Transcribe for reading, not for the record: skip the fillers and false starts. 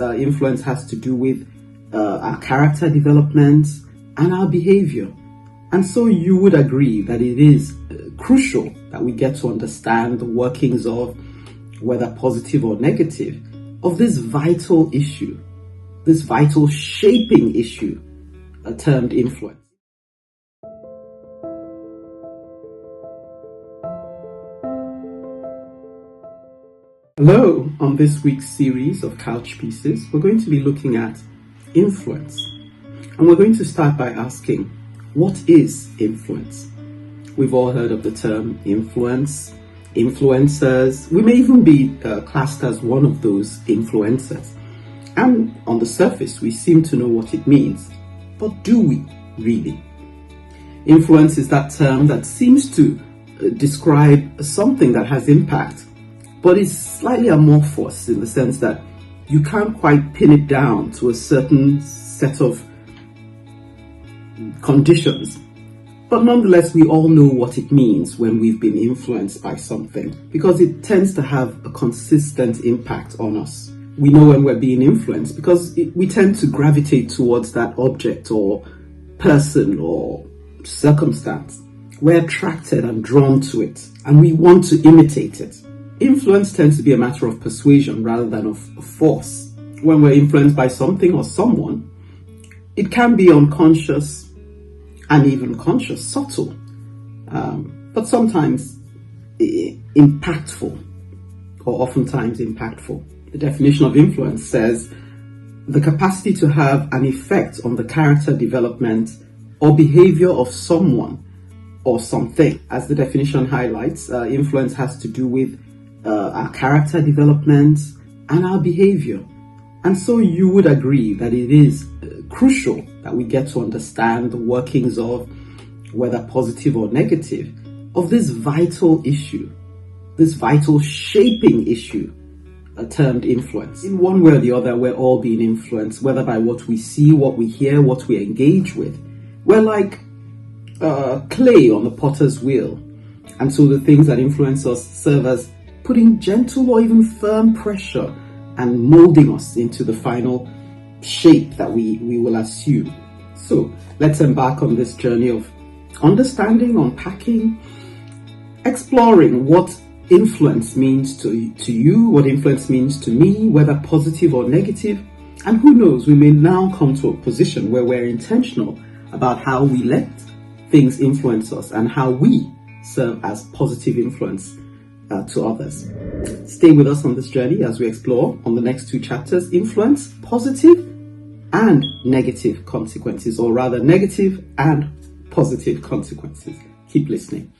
Influence has to do with our character development and our behavior. And so you would agree that it is crucial that we get to understand the workings of, whether positive or negative, of this vital issue, this vital shaping issue termed influence. Hello, on this week's series of Couchpieces, we're going to be looking at influence. And we're going to start by asking, what is influence? We've all heard of the term influence, influencers. We may even be classed as one of those influencers. And on the surface, we seem to know what it means. But do we really? Influence is that term that seems to describe something that has impact, but it's slightly amorphous in the sense that you can't quite pin it down to a certain set of conditions. But nonetheless, we all know what it means when we've been influenced by something, because it tends to have a consistent impact on us. We know when we're being influenced because we tend to gravitate towards that object or person or circumstance. We're attracted and drawn to it, and we want to imitate it. Influence tends to be a matter of persuasion rather than of force. When we're influenced by something or someone, it can be unconscious and even conscious, subtle, but sometimes impactful, or oftentimes impactful. The definition of influence says the capacity to have an effect on the character development or behavior of someone or something. As the definition highlights, influence has to do with our character development and our behavior. And so you would agree that it is crucial that we get to understand the workings of, whether positive or negative, of this vital issue, this vital shaping issue termed influence. In one way or the other, we're all being influenced, whether by what we see, what we hear, what we engage with. We're like clay on the potter's wheel. And so the things that influence us serve as putting gentle or even firm pressure and molding us into the final shape that we will assume. So let's embark on this journey of understanding, unpacking, exploring what influence means to you, what influence means to me, whether positive or negative. And who knows, we may now come to a position where we're intentional about how we let things influence us and how we serve as positive influence to others. Stay with us on this journey as we explore on the next two chapters, influence, positive and negative consequences, or rather negative and positive consequences. Keep listening.